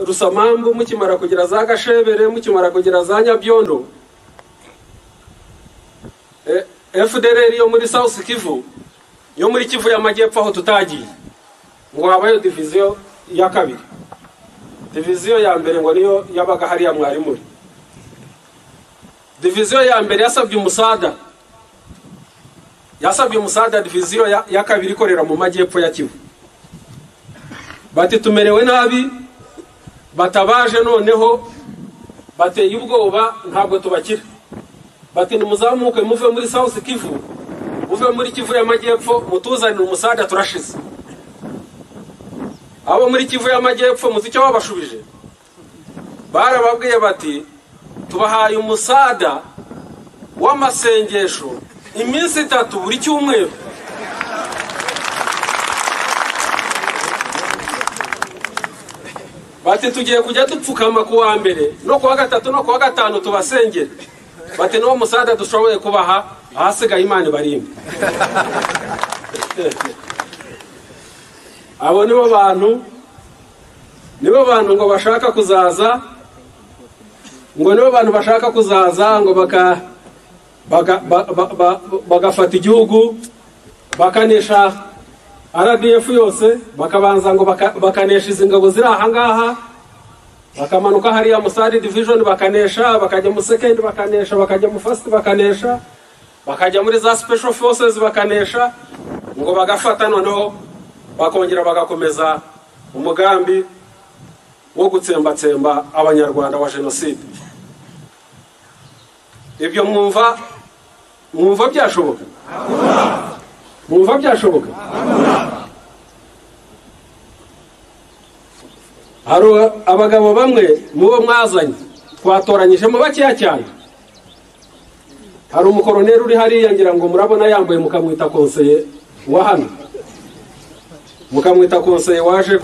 Rusamambu, mukimara kugera za Gashebere, mukimara kugera za Nyabyondo, FDLR yo muri South Kivu, yo muri Kivu y'Amajyepfo aho tutagiye, ngo habayo division ya kabiri. Division ya mbere ngo niyo yabaga hariya mwari muri. Division ya mbere yasabye umusada, division ya kabiri ikorera mu Majyepfo ya Kivu. Bati tumerewe nabi, batabaje noneho bateye ubwoba ntabwo tubakira. Bati numuzamuke muve muri South Kivu, muve muri Kivu y'Amajyepfo, mutuzanire umusada turashize. Abo muri Kivu y'Amajyepfo muzi icyo babashubije? Barababwiye bati tubahaye umusada w'amasengesho iminsi 3 buri cyumweru. Bati tugiye kujya dupfukama ku wa mbere no ku wa gatatu no ku wa gatanu tubasengere. Bati no musada dushoboye kubaha ahasigaye Imana barimbe. Abo nibo bantu ngo bashaka kuzaza, ngo bagafata igihugu, bakanesha RDF yose, bakabanza ngo bakanesha izingabo ziri aha ngaha, bakamanuka hariya Musari division bakanesha, bakajya mu second bakanesha, bakajya mu first bakanesha, bakajya muri za special forces bakanesha, ngo bagafata noneho bakongera bagakomeza umugambi wo gutsembatsemba abanyarwanda wa genocide. Ibyo mwumva byashoboka? Mwumva byashoboka? Haro abagabo bamwe mubo mwazanye twatoranyijemo bakeya cyane. Hari umukoroneri uri hariya ngira ngo murabona yambaye mukamwita konseye wa hano, mukamwita konseye waje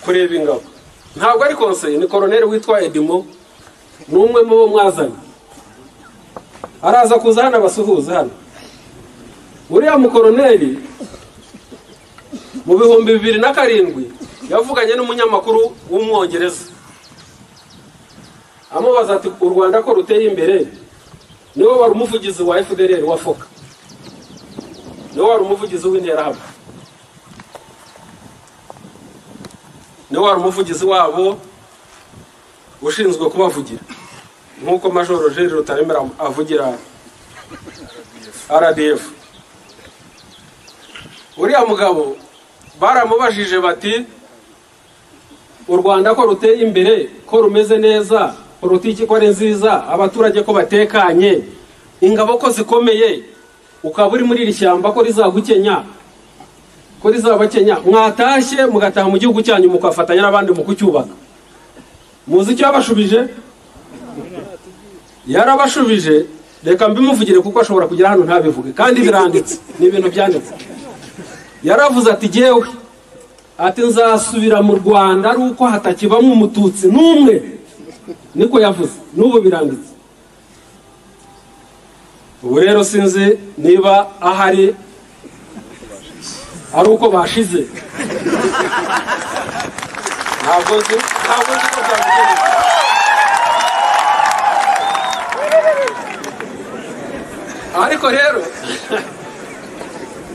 kureba ingabo. Ntabwo ari konseye, ni koroneri witwa Edimo, numwe mubo mwazanye. Araza kuza hano basuhuza hano. Uriya mukoroneri mu 2007 yavuganye n'umunyamakuru w'umwongereza, amubaza ati u Rwanda ko ruteye imbere, niwe wari umuvugizi wa FDLR wa Foka, niwe wari umuvugizi w'Interahamwe, niwe wari umuvugizi wabo ushinzwe kubavugira, nkuko Major Roger Rutaremera avugira RDF. Uriya mugabo baramubajije bati u Rwanda ko ruteye imbere, ko rumeze neza, politiki ko ari nziza, abaturage ko batekanye, ingabo ko zikomeye, ukaba uri muri iri shyamba ko rizagukenya, ko rizabakenya, mwatashye mugataha mu gihugu cyanyu mukafatanya n'abandi mu kucyubaka. Muzi icyo yabashubije? Yarabashubije, reka mbimuvugire kuko ashobora kugira hano ntabivuge, kandi biranditse, ni ibintu byanditse. Yaravuze ati jewe, ati nzasubira mu Rwanda ari uko hatakibamo umututsi n'umwe. Niko yavuze, n'ubu biranditse. Ubu rero sinzi niba ahari ari uko bashize. Ntabwo nzi ko byamugereza.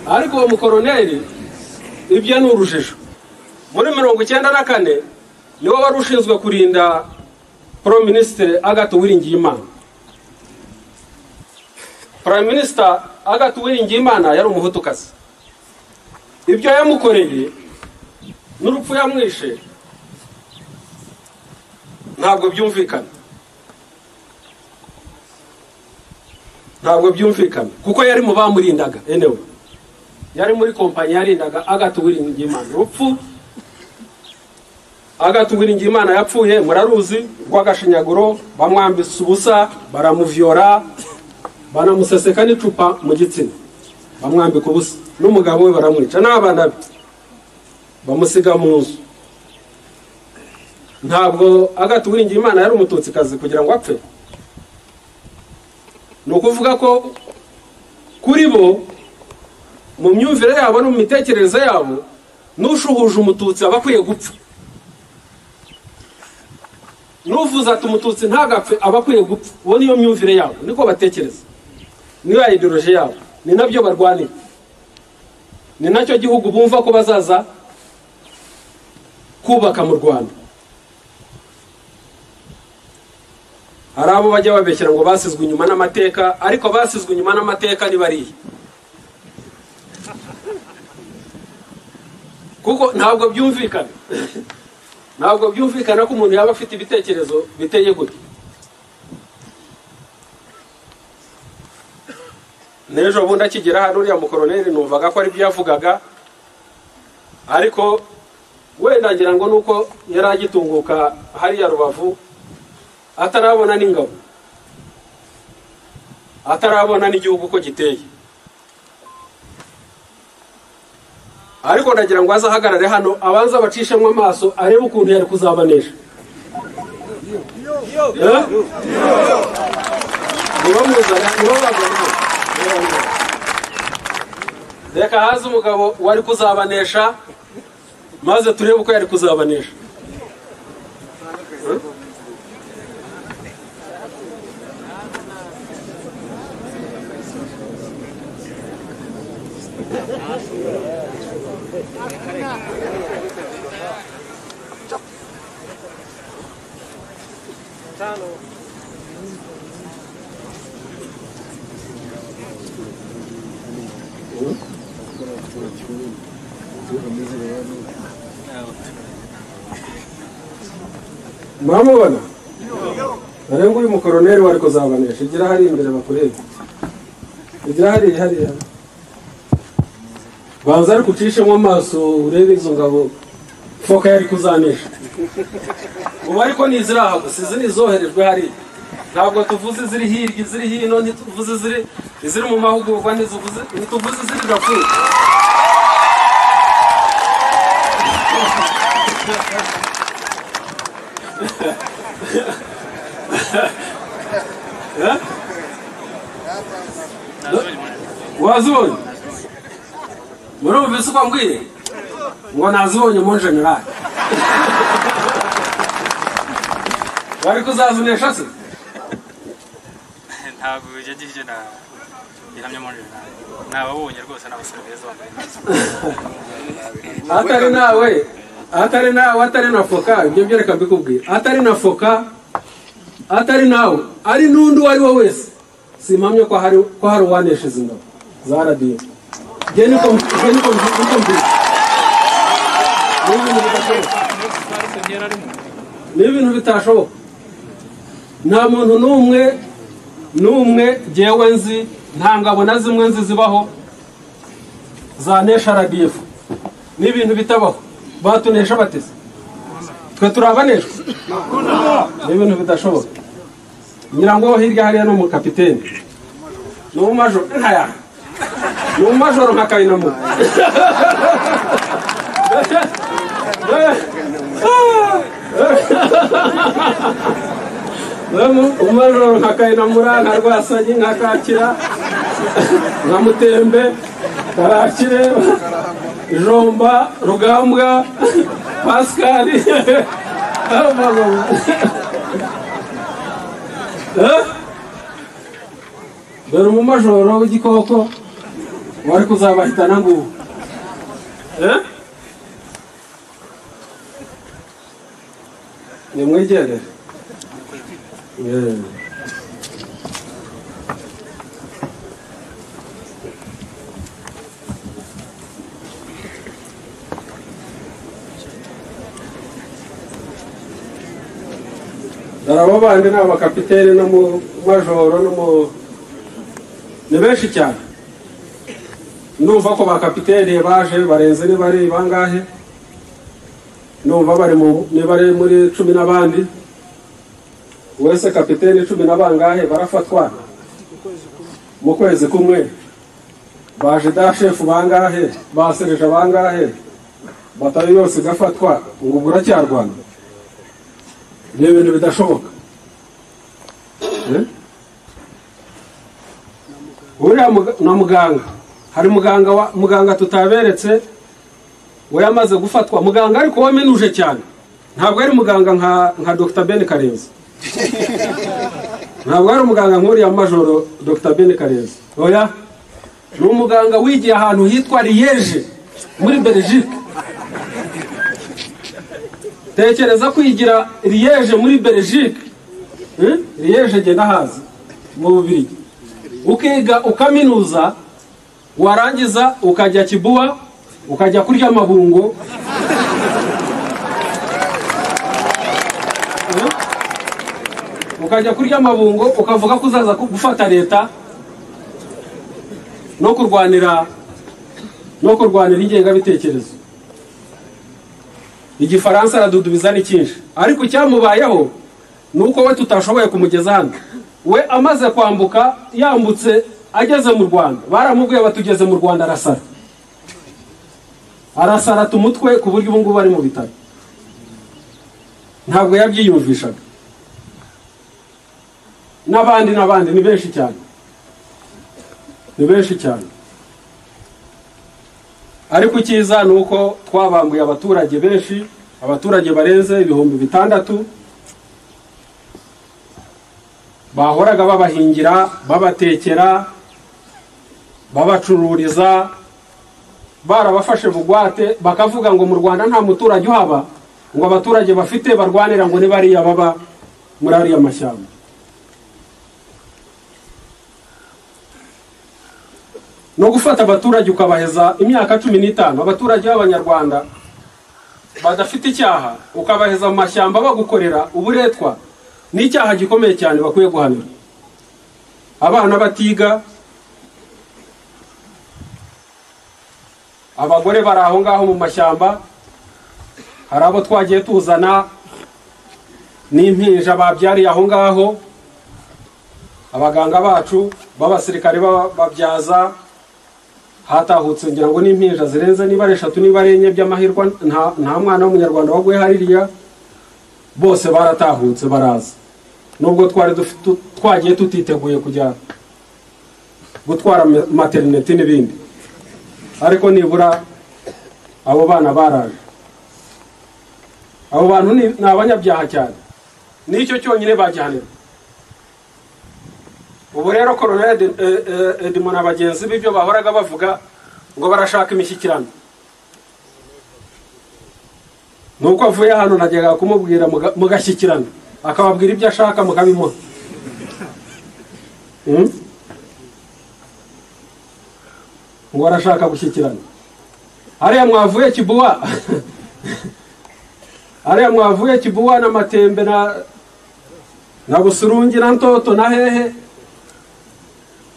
Ariko uwo mukoroneri ibyo ni urujijo. Muri 1994 niwe wari ushinzwe kurinda Prime Minister Agathe Uwiringiyimana. Prime Minister Agathe Uwiringiyimana yari umuhutukazi. Ibyo yamukoreye n'urupfu yamwishe ntabwo byumvikana. Kuko yari mu bamurindaga enewe. Yari muri kompanyi yarindaga Agathe Uwiringiyimana. Urupfu Agathe Uwiringiyimana yapfuye muraruzi, rw'agashinyaguro, bamwambisa ubusa, baramuvyora, banamuseseka n'icupa mu gitsina, bamwambika ubusa, n'umugabo we baramwica, n'abana be bamusiga mu nzu. Ntabwo Agathe Uwiringiyimana yari umututsikazi kugira ngo apfe. Ni ukuvuga ko kuri bo mu myumvire yabo no mu mitekerereze yabo, n'ushuhuje umututsi aba akwiye gupfa. nuvuza ati umututsi ntagapfe abakwiye gupfa. Uwo niyo myumvire yabo, niko batekereza, niyo ideology yabo, ni nabyo barwanira, ni nacyo gihugu bumva ko bazaza kubaka mu Rwanda. Hari abo bajya babeshyira ngo basizwe inyuma n'amateka, ariko basizwe inyuma n'amateka ni bariya, kuko ntabwo byumvikana ntabwo byumvikana ko umuntu yaba afite ibitekerezo biteye gutya. N'ejo bundi akigera hano uriya mukoroneri numvaga ko ari byo yavugaga, ariko wenda ngira ngo nuko yari agitunguka hariya Rubavu, atarabona n'ingabo, atarabona n'igihugu ko giteye. Ariko ndagira ngo azahagarare hano abanza bacishemo amaso arebe ukuntu yari kuzabanesha. Reka haze umugabo wari kuzabanesha, maze turebe uko yari kuzabanesha. Mwamubona? Narenga uyu mukoroneri wari kuzabanesha. Igira hari imbere bakurebe. Igira hari. Banza ari kucishemo amaso urebe izo ngabo foka yari kuzanesha. Ubu ariko niziraha gusa, izi nizoherejwe hari. Ntabwo tuvuze ziri hirya, ziri hino, ntituvuze ziri mu mahugurwa, ntituvuze ziri Darfur. Wazibonye? Murumvise uko mbwiye? Ngo nazibonye mu general. Wari kuzazunesha se? Ntabwo ujye na ihamya mu general. Nababonye rwose n'abasore beza bambaye. Atari nawe, atari na foka, ibyo byereka mbikubwira. Atari na foka, atari nawe, ari n'undi wari we wese. Simpamye ko hari uwanesheje ingabo za radiyo. Niko mbwira. Ni ibintu bitashoboka. Nta muntu n'umwe jyewe nzi, nta ngabo na zimwe nzi zibaho zanesha RDF. Ni ibintu bitabaho. Batunesha bateze. Twe turabaneshwa. Ni ibintu bidashoboka. Nyirango hirya hariya no mu kapiteni. No mu major nkaya. No mu major nkakayinamo. Umajoro nkakayinamura, nkarwasanyi, nkakakira, nkamutembe, karakire, Jomba, Rugambwa, Pascal. Dore umumajoro w'igikoko wari kuzabahitana ngubu. Nimwegere. Darabo bandi n'abakapiteni no mu majoro no mu ni benshi cyane. Numva ko bakapiteni baje barenze ni bari bangahe? Numva bari muri 10 n'abandi. Wese kapiteni 10 n'abangahe barafatwa mu kwezi kumwe. Baje da chef bangahe, basereje bangahe, batari yose gafatwa ngo buracyarwana. Ni ibintu bidashoboka. Uriya na muganga, hari muganga tutaberetse we yamaze gufatwa, muganga ariko wamenuje cyane. ntabwo ari muganga nka Dr. Ben Karenzi, ntabwo ari umuganga nk'uriya Majoro Dr. Ben Karenzi, oya, ni umuganga wigiye ahantu hitwa Liège muri Belgique. Tekereza kwigira Liège muri Belgique, Liège genda hazi mu Bubiligi, ukiga ukaminuza, warangiza ukajya Kibuwa, ukajya kurya amabungo, ukajya kurya amabungo, ukavuga ko uzaza gufata leta no kurwanira ingengabitekerezo. Igifaransa aradudubiza ni cyinshi, ariko cyamubayeho nuko we tutashoboye kumugeza hano. We amaze kwambuka, yambutse ageze mu Rwanda, baramubwiye batugeze mu Rwanda, arasara tumutwe ku buryo ubu ngubu ari mu bitaro. Ntabwo yabyiyumvishaga. N'abandi ni benshi cyane, ni benshi cyane. Ariko icyiza ni uko twabambuye abaturage benshi, abaturage barenze 6,000 bahoraga babahingira, babatekera, babacururiza, barabafashe bugwate, bakavuga ngo mu Rwanda nta muturage uhaba, ngo abaturage bafite barwanira ngo ni bariya baba muri ariya mashyamba. No gufata abaturage ukabaheza imyaka 15, abaturage b'Abanyarwanda badafite icyaha, ukabaheza mu mashyamba bagukorera uburetwa, ni icyaha gikomeye cyane bakwiye guhanira. Abana batiga, abagore bari aho ngaho mu mashyamba, hari abo twagiye tuzana n'impinja babyariye aho ngaho, abaganga bacu b'abasirikare babyaza, hatahutse ngira ngo n'impinja zirenze niba ari 3 niba ari 4 by'amahirwa, nta mwana w'umunyarwanda waguye haririya, bose baratahutse baraza. Nubwo twagiye tutiteguye kujya gutwara maternity n'ibindi, ariko nibura abo bana baraje. Abo bantu ni abanyabyaha cyane, nicyo cyonyine bajyanira. Ubu rero Colonel Edmond abagenzi b'ibyo bahoraga bavuga ngo barashaka imishyikirano, nuko avuye hano najyaga kumubwira mugashyikirana, akababwira ibyo ashaka mukabimuha. Ngo arashaka gushyikirana. Hariya mwavuye Kibuwa, hariya mwavuye Kibuwa na Matembe na Busurungi na Ntoto na hehe,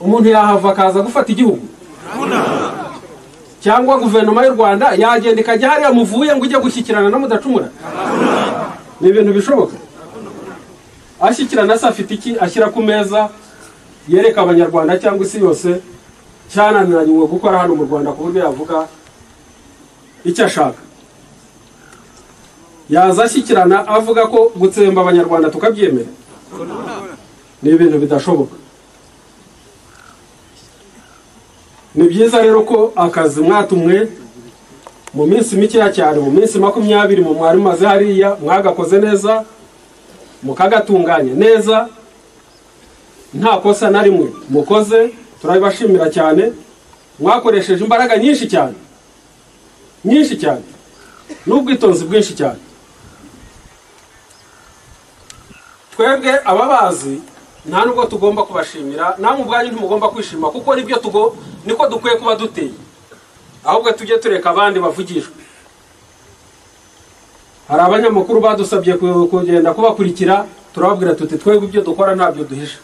umuntu yahava akaza gufata igihugu? Cyangwa guverinoma y'u Rwanda yagenda ikajya hariya muvuye ngo ujye gushyikirana na mudacumura? Ni ibintu bishoboka? Ashyikirana se afite iki ashyira ku meza yereka Abanyarwanda cyangwa isi yose cyananiranye ngo gukora hano mu Rwanda ku buryo yavuga icyo ashaka? Yaza ashyikirana avuga ko gutsemba Abanyarwanda tukabyemera? Ni ibintu bidashoboka. Ni byiza rero ko akazi mwatumwe mu minsi mikeya cyane, mu minsi 20 mu mwari maze hariya, mwagakoze neza, mukagatunganya neza, nta kosa na rimwe mukoze. Turabibashimira cyane, mwakoresheje imbaraga nyinshi cyane, n'ubwitonzi bwinshi cyane. Twebwe ababazi nta nubwo tugomba kubashimira, namwe ubwanyu ntimugomba kwishima, kuko niko dukwiye kuba duteye, ahubwo tujye tureka abandi bavugishwe. Hari abanyamakuru badusabye kugenda kubakurikira, turababwira tuti twebwe ibyo dukora ntabyo duhisha.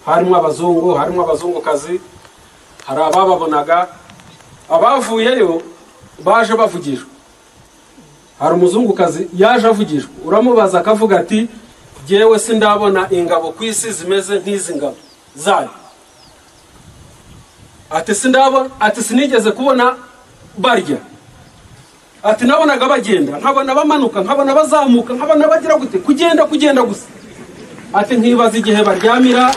Harimo abazungu, harimo abazungukazi, hari abababonaga, abavuyeyo baje bavugishwa. Hari umuzungukazi yaje avugishwa, uramubaza akavuga ati jewe sindabona ingabo ku isi zimeze nk'izi ngabo zayo. Ati sindabona, ati sinigeze kubona barya. Ati nabonaga bagenda, nkabona bamanuka, nkabona bazamuka, nkabona bagira gute, kugenda gusa. Ati nkibaza igihe baryamira.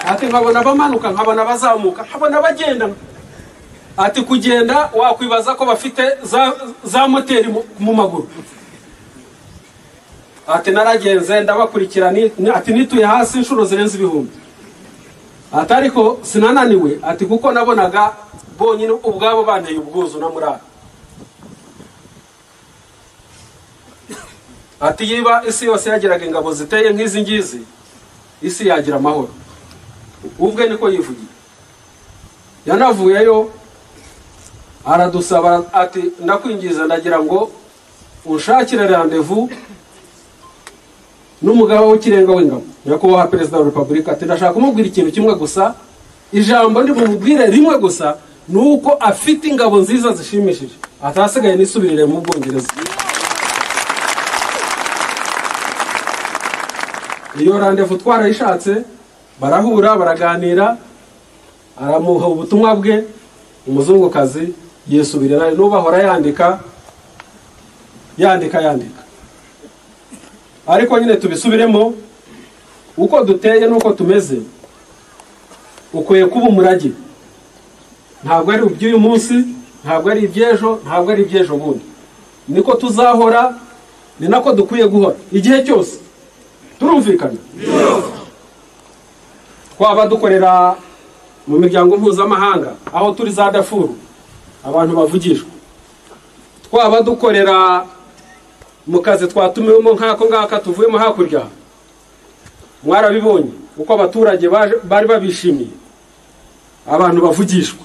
Ati nkabona bamanuka, nkabona bazamuka, nkabona bagenda. ati kugenda wakwibaza ko bafite za moteri mu maguru. Ati naragenze ndabakurikira ati nituye hasi inshuro zirenze 1000. Ati ariko sinananiwe, ati kuko nabonaga bonyine ubwabo banteye ubwuzu na murara. Ati yiba isi yose yagiraga ingabo ziteye nk'izi ngizi, isi yagira amahoro. Ubwe niko yivugiye. Yanavuyeyo aradusaba ati ndakwingiza ndagira ngo unshakire rendezvous n'umugaba w'ikirenga w'ingabo nyakubahwa perezida wa Repubulika. Ati ndashaka kumubwira ikintu kimwe gusa, ijambo ndi bumubwire rimwe gusa, nuko afite ingabo nziza zishimishije, atasigaye nisubirire mu Bwongereza. Iyo rendezvous twarayishatse, barahura baraganira, aramuha ubutumwa bwe, umuzungukazi yisubirira n'ubahora yandika. Ariko nyine tubisubiremo, uko duteye nuko tumeze ukwiye kuba umurage. Ntabwo ari uby'uyu munsi, ntabwo ari ibyejo, ntabwo ari ibyejo bundi. Niko tuzahora, ni nako dukwiye guhora igihe cyose. Turumvikana? Twaba dukorera mu miryango mpuzamahanga, aho turi za Darfur abantu bavugishwa. Twaba dukorera mu kazi twatumiwemo nk'ako ngaka tuvuyemo hakurya, mwarabibonye uko abaturage bari babishimiye, abantu bavugishwa.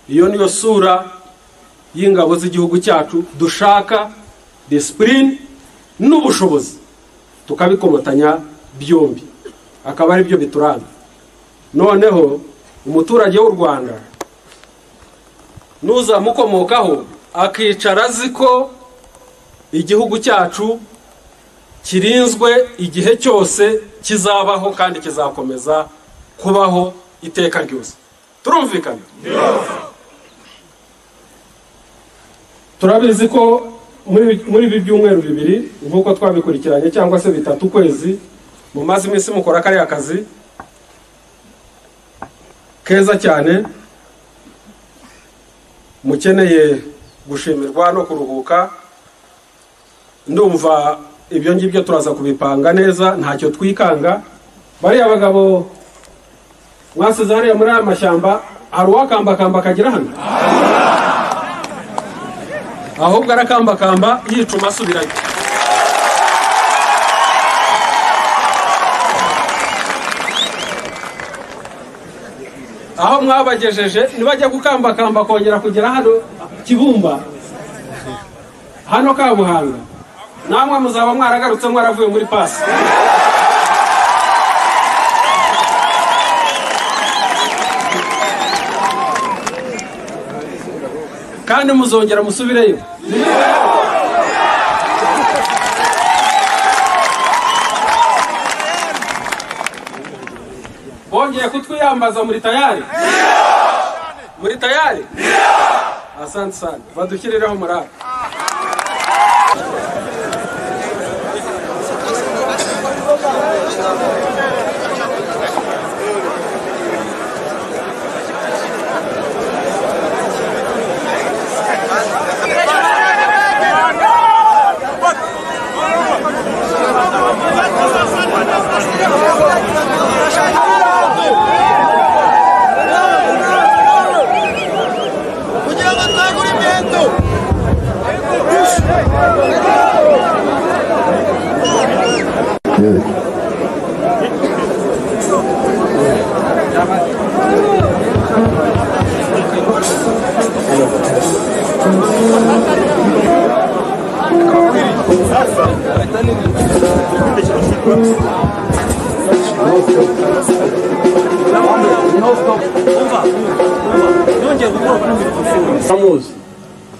Iyo niyo sura y'ingabo z'igihugu cyacu dushaka, discipline n'ubushobozi tukabikomotanya byombi, akaba ari byo bituranga. Noneho umuturage w'u Rwanda nuzamukomokaho akicara azi ko igihugu cyacu kirinzwe igihe cyose, kizabaho kandi kizakomeza kubaho iteka ryose. Turumvikana? Turabizi ko muri ibi byumweru 2 nk'uko twabikurikiranye cyangwa se 3 ukwezi, mu mazi iminsi mukora kari akazi keza cyane, mukeneye gushimirwa no kuruhuka. Ndumva ibyo ngibyo turaza kubipanga neza, ntacyo twikanga. Bariya bagabo mwasize hariya muri aya mashyamba, hari uwakambakamba akagira hano? Ahubwo arakambakamba yicuma asubirayo. Aho mwabagejeje nibajya gukambakamba kongera kugera hano Kibumba, hano Kabuhanga, namwe muzaba mwaragarutse mwaravuye muri pasi. Kandi muzongera musubireyo. Bongeye kutwiyambaza, muri tayari? Muri tayari? Asante sana, badukirireho murara.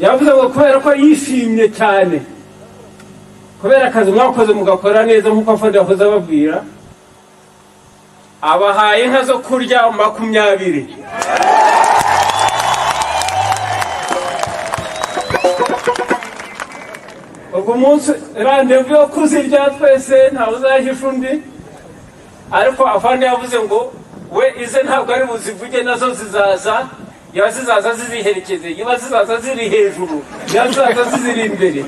yavuze ngo kubera ko yishimye cyane, kubera akazi mwakoze mugakora neza nk'uko afande yahoze ababwira, abahaye inka zo kurya 20. ubwo munsi rendezvous yo kuzirya twese ntawe uzahisha undi, ariko afande yavuze ngo we ize ntabwo ari buzivuge, nazo zizaza yaba zizaza ziziherekeze yaba zizaza ziri hejuru yaba zizaza ziri imbere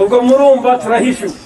ubwo murumva turahishuwe